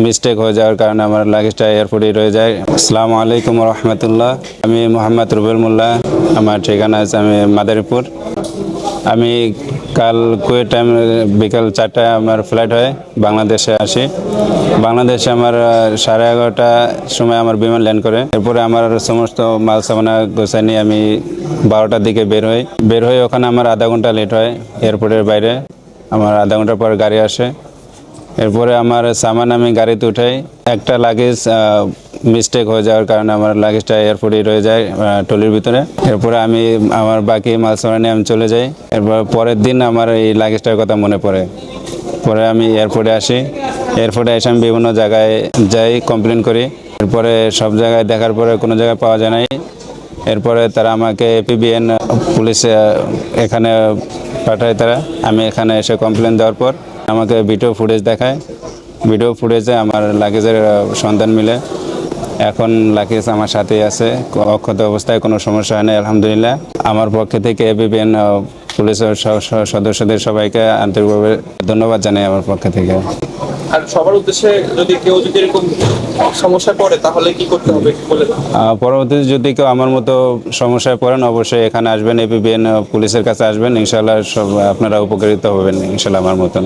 Mistake হয়ে যাওয়ার কারণে আমার লাগেজটা এয়ারপোর্টে রয়ে যায়। আসসালামু আলাইকুম রহমতুল্লাহ। আমি মোহাম্মদ রুবেল মোল্লা। আমার ঠিকানা আছে আমি মাদারীপুর। আমি কাল কুয়েট টাইম বিকাল 4টায় আমার ফ্লাইট হয়, বাংলাদেশে আসি। বাংলাদেশে আমার 11:30টার সময় আমার বিমান ল্যান্ড করে। এরপরে আমার সমস্ত মাল সামানা গোছায় নিয়ে আমি 12টার দিকে বের হই। ওখানে আমার আধা ঘন্টা লেট হয় এয়ারপোর্টের বাইরে। আমার আধা ঘন্টা পর গাড়ি আসে। এরপরে আমার সামান আমি গাড়িতে উঠাই। একটা লাগেজ মিস্টেক হয়ে যাওয়ার কারণে আমার লাগেজটা এয়ারপোর্টে রয়ে যায় ট্রলির ভিতরে। এরপরে আমি আমার বাকি মাল সামান নিয়ে আমি চলে যাই। এরপর পরের দিন আমার এই লাগেজটার কথা মনে পড়ে। পরে আমি এয়ারপোর্টে আসি। এয়ারপোর্টে এসে আমি বিভিন্ন জায়গায় যাই, কমপ্লেন করি। এরপরে সব জায়গায় দেখার পরে কোনো জায়গায় পাওয়া যায় নাই। এরপরে তারা আমাকে এপিবিএন পুলিশে এখানে পাঠায় তারা। আমি এখানে এসে কমপ্লেন দেওয়ার পর আমাকে ভিডিও ফুটেজ দেখায়। ভিডিও ফুটেজে আমার লাগেজের সন্ধান মিলে। এখন লাগেজ আমার সাথেই আছে, অক্ষত অবস্থায়, কোনো সমস্যা হয় না আলহামদুলিল্লাহ। আমার পক্ষ থেকে এপিবিএন পুলিশের সদস্যদের সবাইকে আন্তরিকভাবে ধন্যবাদ জানাই আমার পক্ষ থেকে। আর সবার উদ্দেশ্যে যদি কেউ এরকম সমস্যা পড়ে তাহলে কি করতে হবে বলে দাও। পরবর্তীতে যদি কেউ আমার মতো সমস্যায় পড়েন অবশ্যই এখানে আসবেন, এপিবিএন পুলিশের কাছে আসবেন। ইনশাআল্লাহ সব আপনারা উপকৃত হবেন ইনশাআল্লাহ আমার মতন।